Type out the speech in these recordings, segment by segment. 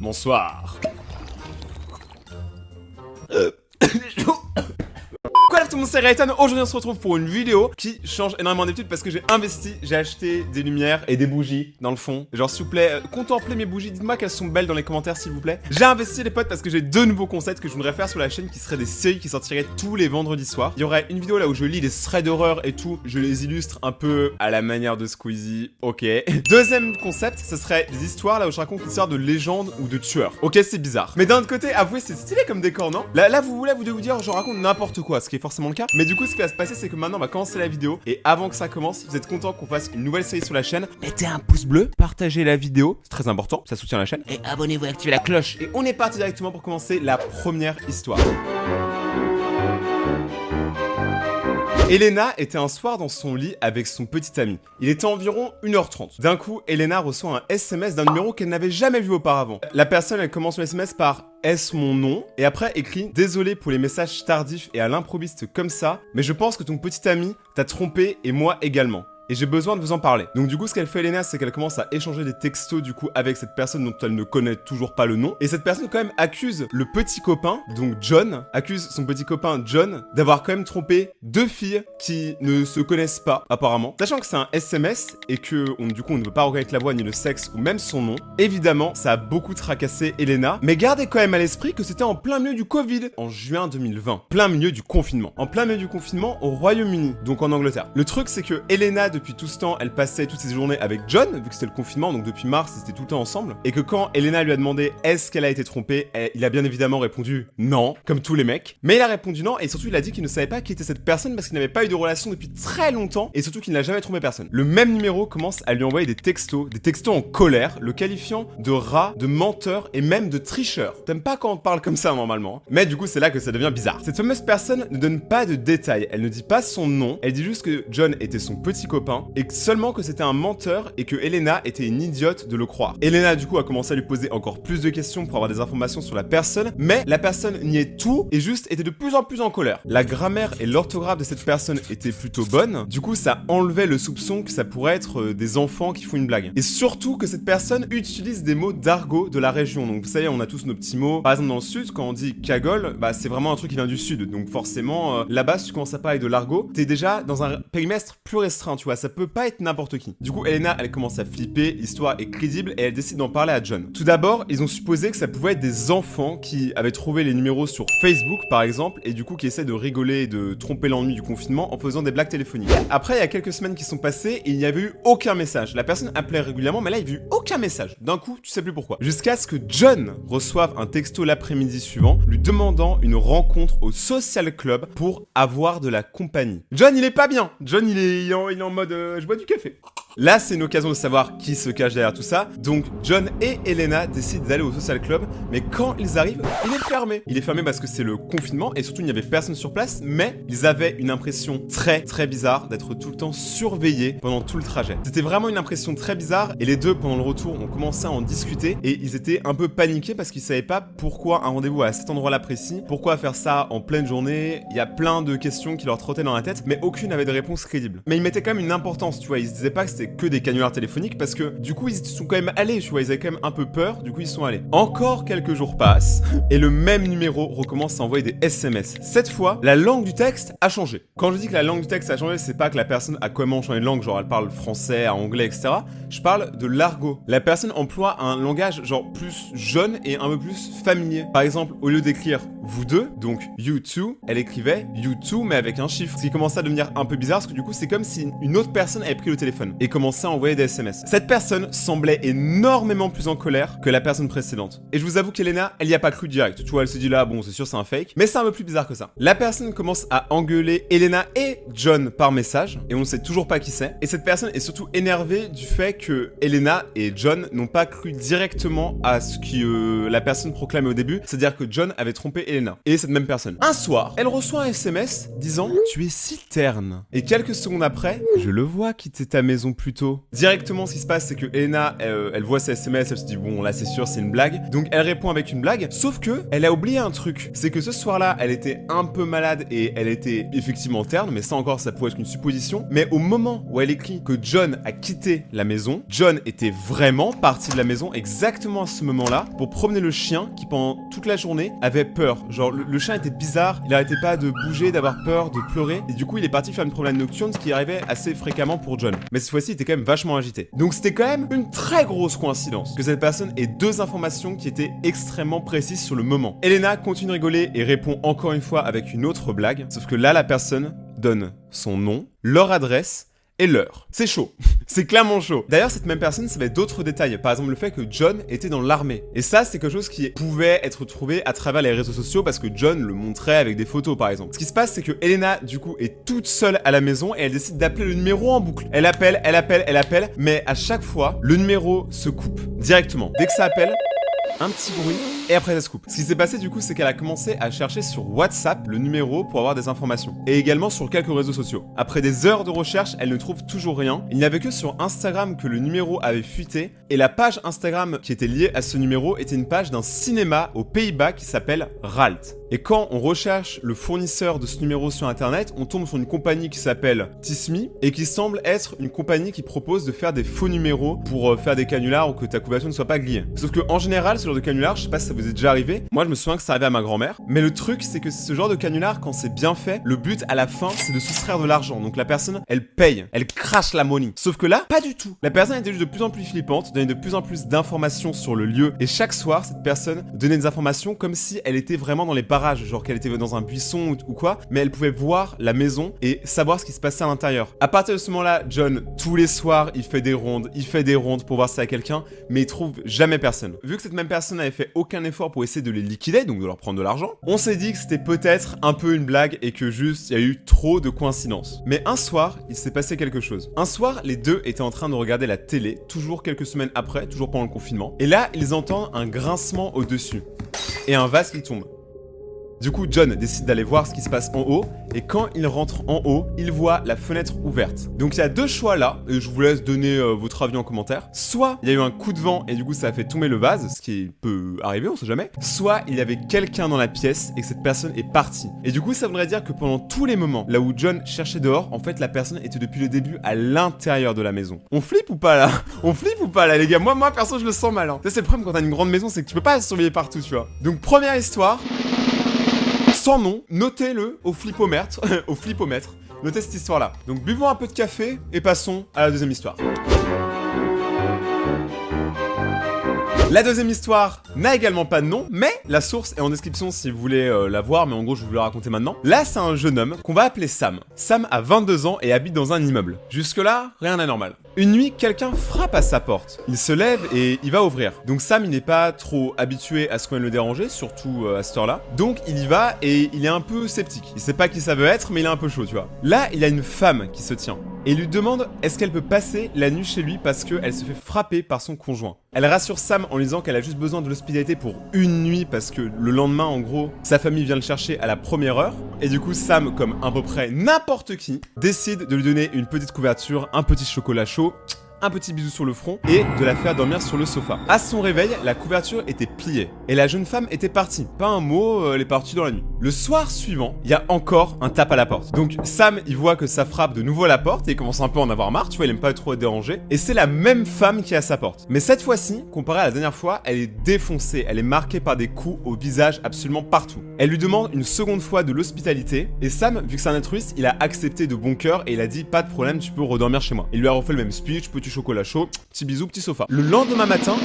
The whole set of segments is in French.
Bonsoir. Quoi là tout le monde, c'est Rayton. Aujourd'hui on se retrouve pour une vidéo qui change énormément d'habitude parce que j'ai investi, j'ai acheté des lumières et des bougies dans le fond. Genre s'il vous plaît, contemplez mes bougies, dites-moi qu'elles sont belles dans les commentaires s'il vous plaît. J'ai investi les potes parce que j'ai deux nouveaux concepts que je voudrais faire sur la chaîne qui seraient des séries qui sortiraient tous les vendredis soirs. Il y aurait une vidéo là où je lis des threads d'horreur et tout, je les illustre un peu à la manière de Squeezie, ok. Deuxième concept, ce serait des histoires là où je raconte une histoire de légende ou de tueur. Ok, c'est bizarre. Mais d'un autre côté, avouez, c'est stylé comme décor, non? Là vous devez vous dire, je raconte n'importe quoi, ce qui est forcément le cas. Mais du coup, ce qui va se passer, c'est que maintenant, on va commencer la vidéo. Et avant que ça commence, si vous êtes content qu'on fasse une nouvelle série sur la chaîne, mettez un pouce bleu, partagez la vidéo, c'est très important, ça soutient la chaîne. Et abonnez-vous et activez la cloche. Et on est parti directement pour commencer la première histoire. Elena était un soir dans son lit avec son petit ami. Il était environ 1h30. D'un coup, Elena reçoit un SMS d'un numéro qu'elle n'avait jamais vu auparavant. La personne, elle commence le SMS par « Est-ce mon nom ?» et après écrit « Désolé pour les messages tardifs et à l'improviste comme ça, mais je pense que ton petit ami t'a trompé et moi également. Et j'ai besoin de vous en parler. » Donc du coup, ce qu'elle fait Elena, c'est qu'elle commence à échanger des textos du coup avec cette personne dont elle ne connaît toujours pas le nom. Et cette personne quand même accuse le petit copain, donc John, accuse son petit copain John d'avoir quand même trompé deux filles qui ne se connaissent pas apparemment. Sachant que c'est un SMS et que du coup on ne peut pas reconnaître la voix ni le sexe ou même son nom. Évidemment, ça a beaucoup tracassé Elena. Mais gardez quand même à l'esprit que c'était en plein milieu du Covid, en juin 2020. Plein milieu du confinement. En plein milieu du confinement au Royaume-Uni, donc en Angleterre. Le truc c'est que Elena, depuis tout ce temps, elle passait toutes ses journées avec John, vu que c'était le confinement, donc depuis mars, ils étaient tout le temps ensemble. Et que quand Elena lui a demandé est-ce qu'elle a été trompée, il a bien évidemment répondu non, comme tous les mecs. Mais il a répondu non, et surtout il a dit qu'il ne savait pas qui était cette personne parce qu'il n'avait pas eu de relation depuis très longtemps, et surtout qu'il n'a jamais trompé personne. Le même numéro commence à lui envoyer des textos en colère, le qualifiant de rat, de menteur et même de tricheur. T'aimes pas quand on te parle comme ça normalement, mais du coup c'est là que ça devient bizarre. Cette fameuse personne ne donne pas de détails, elle ne dit pas son nom, elle dit juste que John était son petit copain, et seulement que c'était un menteur et que Elena était une idiote de le croire. Elena du coup a commencé à lui poser encore plus de questions pour avoir des informations sur la personne, mais la personne niait tout et juste était de plus en plus en colère. La grammaire et l'orthographe de cette personne étaient plutôt bonnes, du coup ça enlevait le soupçon que ça pourrait être des enfants qui font une blague. Et surtout que cette personne utilise des mots d'argot de la région, donc vous savez on a tous nos petits mots, par exemple dans le sud quand on dit cagole, bah c'est vraiment un truc qui vient du sud, donc forcément là-bas si tu commences à parler de l'argot, t'es déjà dans un périmètre plus restreint, tu vois, ça peut pas être n'importe qui. Du coup, Elena, elle commence à flipper, l'histoire est crédible et elle décide d'en parler à John. Tout d'abord, ils ont supposé que ça pouvait être des enfants qui avaient trouvé les numéros sur Facebook, par exemple, et du coup qui essaient de rigoler et de tromper l'ennui du confinement en faisant des blagues téléphoniques. Après, il y a quelques semaines qui sont passées et il n'y avait eu aucun message. La personne appelait régulièrement, mais là, il n'y a eu aucun message. D'un coup, tu sais plus pourquoi. Jusqu'à ce que John reçoive un texto l'après-midi suivant, lui demandant une rencontre au social club pour avoir de la compagnie. John, il est pas bien. John, il est en mode je bois du café. Là, c'est une occasion de savoir qui se cache derrière tout ça. Donc, John et Elena décident d'aller au social club. Mais quand ils arrivent, il est fermé. Il est fermé parce que c'est le confinement et surtout, il n'y avait personne sur place. Mais ils avaient une impression très bizarre d'être tout le temps surveillés pendant tout le trajet. C'était vraiment une impression très bizarre. Et les deux, pendant le retour, ont commencé à en discuter. Et ils étaient un peu paniqués parce qu'ils savaient pas pourquoi un rendez-vous à cet endroit-là précis. Pourquoi faire ça en pleine journée. Il y a plein de questions qui leur trottaient dans la tête. Mais aucune n'avait de réponse crédible. Mais ils mettaient quand même une importance, tu vois. Ils se disaient pas que c'était que des canulars téléphoniques parce que du coup ils sont quand même allés, tu vois, ils avaient quand même un peu peur, du coup ils sont allés. Encore quelques jours passent et le même numéro recommence à envoyer des SMS. Cette fois, la langue du texte a changé. Quand je dis que la langue du texte a changé, c'est pas que la personne a comment changé de langue, genre elle parle français, anglais, etc. Je parle de l'argot. La personne emploie un langage genre plus jeune et un peu plus familier. Par exemple, au lieu d'écrire vous deux, donc you two, elle écrivait you two mais avec un chiffre. Ce qui commençait à devenir un peu bizarre parce que du coup c'est comme si une autre personne avait pris le téléphone et commençait à envoyer des SMS. Cette personne semblait énormément plus en colère que la personne précédente. Et je vous avoue qu'Elena, elle y a pas cru direct. Tu vois, elle se dit là, bon, c'est sûr, c'est un fake. Mais c'est un peu plus bizarre que ça. La personne commence à engueuler Elena et John par message. Et on ne sait toujours pas qui c'est. Et cette personne est surtout énervée du fait que Elena et John n'ont pas cru directement à ce que la personne proclamait au début. C'est-à-dire que John avait trompé Elena et cette même personne. Un soir, elle reçoit un SMS disant « Tu es si terne ». Et quelques secondes après, « Je le vois quitter ta maison plus tôt ». Directement, ce qui se passe, c'est que Elena, elle voit ces SMS, elle se dit « Bon, là, c'est sûr, c'est une blague ». Donc, elle répond avec une blague, sauf que elle a oublié un truc. C'est que ce soir-là, elle était un peu malade et elle était effectivement terne, mais ça encore, ça pourrait être une supposition. Mais au moment où elle écrit que John a quitté la maison, John était vraiment parti de la maison exactement à ce moment-là pour promener le chien qui, pendant toute la journée, avait peur. Genre, le chien était bizarre, il arrêtait pas de bouger, d'avoir peur, de pleurer. Et du coup, il est parti faire une promenade nocturne, ce qui arrivait assez fréquemment pour John. Mais cette fois-ci, il était quand même vachement agité. Donc, c'était quand même une très grosse coïncidence que cette personne ait deux informations qui étaient extrêmement précises sur le moment. Elena continue de rigoler et répond encore une fois avec une autre blague. Sauf que là, la personne donne son nom, leur adresse et l'heure. C'est chaud. C'est clairement chaud. D'ailleurs, cette même personne, ça va être d'autres détails. Par exemple, le fait que John était dans l'armée. Et ça, c'est quelque chose qui pouvait être trouvé à travers les réseaux sociaux parce que John le montrait avec des photos, par exemple. Ce qui se passe, c'est que Elena, du coup, est toute seule à la maison et elle décide d'appeler le numéro en boucle. Elle appelle, mais à chaque fois, le numéro se coupe directement. Dès que ça appelle, un petit bruit, et après ça se coupe. Ce qui s'est passé du coup, c'est qu'elle a commencé à chercher sur WhatsApp le numéro pour avoir des informations. Et également sur quelques réseaux sociaux. Après des heures de recherche, elle ne trouve toujours rien. Il n'y avait que sur Instagram que le numéro avait fuité. Et la page Instagram qui était liée à ce numéro était une page d'un cinéma aux Pays-Bas qui s'appelle Ralt. Et quand on recherche le fournisseur de ce numéro sur internet, on tombe sur une compagnie qui s'appelle Tismi et qui semble être une compagnie qui propose de faire des faux numéros pour faire des canulars ou que ta couverture ne soit pas grillée. Sauf que en général, ce genre de canular, je sais pas si ça vous est déjà arrivé, moi je me souviens que ça arrivait à ma grand-mère, mais le truc c'est que ce genre de canular, quand c'est bien fait, le but à la fin c'est de soustraire de l'argent. Donc la personne, elle paye, elle crache la money. Sauf que là, pas du tout. La personne était juste de plus en plus flippante, donnait de plus en plus d'informations sur le lieu et chaque soir, cette personne donnait des informations comme si elle était vraiment dans les parages, genre qu'elle était dans un buisson ou quoi, mais elle pouvait voir la maison et savoir ce qui se passait à l'intérieur. À partir de ce moment-là, John, tous les soirs, il fait des rondes pour voir si y a quelqu'un, mais il trouve jamais personne. Vu que cette même personne n'avait fait aucun effort pour essayer de les liquider, donc de leur prendre de l'argent, on s'est dit que c'était peut-être un peu une blague et que juste, il y a eu trop de coïncidences. Mais un soir, il s'est passé quelque chose. Un soir, les deux étaient en train de regarder la télé, toujours quelques semaines après, toujours pendant le confinement, et là, ils entendent un grincement au-dessus, et un vase qui tombe. Du coup, John décide d'aller voir ce qui se passe en haut, et quand il rentre en haut, il voit la fenêtre ouverte. Donc il y a deux choix là, et je vous laisse donner votre avis en commentaire. Soit il y a eu un coup de vent, et du coup ça a fait tomber le vase, ce qui peut arriver, on sait jamais. Soit il y avait quelqu'un dans la pièce, et que cette personne est partie. Et du coup ça voudrait dire que pendant tous les moments, là où John cherchait dehors, en fait la personne était depuis le début à l'intérieur de la maison. On flippe ou pas là? On flippe ou pas là les gars? Moi perso je le sens mal. Ça c'est le problème quand t'as une grande maison, c'est que tu peux pas surveiller partout, tu vois. Donc première histoire... Sans nom, notez-le au flipomètre, au flipomètre. Notez cette histoire-là. Donc buvons un peu de café et passons à la deuxième histoire. La deuxième histoire n'a également pas de nom, mais la source est en description si vous voulez la voir, mais en gros je vais vous la raconter maintenant. Là c'est un jeune homme qu'on va appeler Sam. Sam a 22 ans et habite dans un immeuble. Jusque-là, rien d'anormal. Une nuit, quelqu'un frappe à sa porte. Il se lève et il va ouvrir. Donc Sam, il n'est pas trop habitué à ce qu'on vienne le déranger, surtout à cette heure-là. Donc il y va et il est un peu sceptique. Il sait pas qui ça veut être, mais il est un peu chaud, tu vois. Là, il y a une femme qui se tient et lui demande est-ce qu'elle peut passer la nuit chez lui parce qu'elle se fait frapper par son conjoint. Elle rassure Sam en lui disant qu'elle a juste besoin de l'hospitalité pour une nuit parce que le lendemain, en gros, sa famille vient le chercher à la première heure. Et du coup, Sam, comme à peu près n'importe qui, décide de lui donner une petite couverture, un petit chocolat chaud, un petit bisou sur le front et de la faire dormir sur le sofa. À son réveil, la couverture était pliée et la jeune femme était partie. Pas un mot, elle est partie dans la nuit. Le soir suivant, il y a encore un tape à la porte. Donc Sam, il voit que ça frappe de nouveau à la porte et il commence un peu à en avoir marre, tu vois, il aime pas trop être dérangé. Et c'est la même femme qui est à sa porte. Mais cette fois-ci, comparé à la dernière fois, elle est défoncée, elle est marquée par des coups au visage absolument partout. Elle lui demande une seconde fois de l'hospitalité et Sam, vu que c'est un altruiste, il a accepté de bon cœur et il a dit pas de problème, tu peux redormir chez moi. Il lui a refait le même speech, petit chocolat chaud, petit bisou, petit sofa. Le lendemain matin,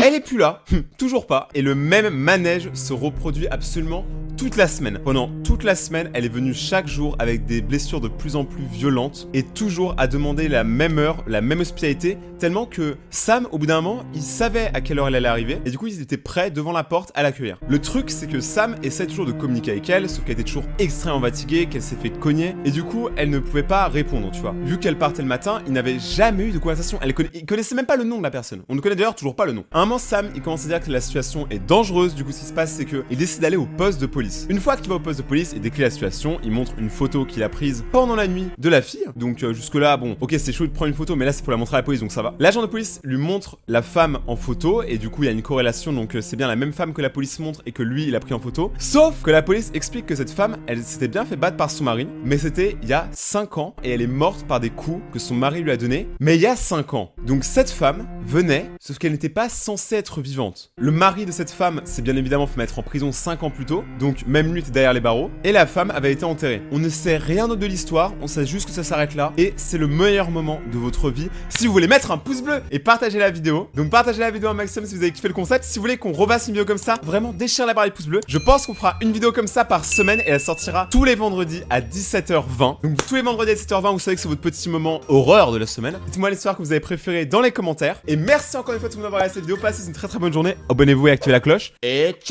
elle est plus là, toujours pas, et le même manège se reproduit absolument toute la semaine. Pendant toute toute la semaine, elle est venue chaque jour avec des blessures de plus en plus violentes et toujours à demander la même heure, la même hospitalité, tellement que Sam, au bout d'un moment, il savait à quelle heure elle allait arriver et du coup, ils étaient prêts devant la porte à l'accueillir. Le truc, c'est que Sam essaie toujours de communiquer avec elle, sauf qu'elle était toujours extrêmement fatiguée, qu'elle s'est fait cogner et du coup, elle ne pouvait pas répondre, tu vois. Vu qu'elle partait le matin, il n'avait jamais eu de conversation. Il connaissait même pas le nom de la personne. On ne connaît d'ailleurs toujours pas le nom. À un moment, Sam, il commence à dire que la situation est dangereuse. Du coup, ce qui se passe, c'est qu'il décide d'aller au poste de police. Une fois qu'il va au poste de police et décrit la situation, il montre une photo qu'il a prise pendant la nuit de la fille. Donc jusque-là, bon, ok, c'est chaud de prendre une photo, mais là, c'est pour la montrer à la police, donc ça va. L'agent de police lui montre la femme en photo et du coup, il y a une corrélation. Donc c'est bien la même femme que la police montre et que lui, il a pris en photo. Sauf que la police explique que cette femme, elle s'était bien fait battre par son mari, mais c'était il y a 5 ans et elle est morte par des coups que son mari lui a donnés, mais il y a 5 ans. Donc cette femme venait, sauf qu'elle n'était pas censée être vivante. Le mari de cette femme s'est bien évidemment fait mettre en prison 5 ans plus tôt, donc même lui était derrière les barreaux, et la femme avait été enterrée. On ne sait rien d'autre de l'histoire, on sait juste que ça s'arrête là, et c'est le meilleur moment de votre vie. Si vous voulez mettre un pouce bleu et partager la vidéo, donc partagez la vidéo un maximum si vous avez kiffé le concept. Si vous voulez qu'on refasse une vidéo comme ça, vraiment déchirez la barre des pouces bleus. Je pense qu'on fera une vidéo comme ça par semaine et elle sortira tous les vendredis à 17h20. Donc tous les vendredis à 17h20, vous savez que c'est votre petit moment horreur de la semaine. Dites-moi l'histoire que vous avez préférée dans les commentaires. Et merci encore une fois de m'avoir regardé cette vidéo. Passez une très bonne journée. Abonnez-vous et activez la cloche. Et ciao!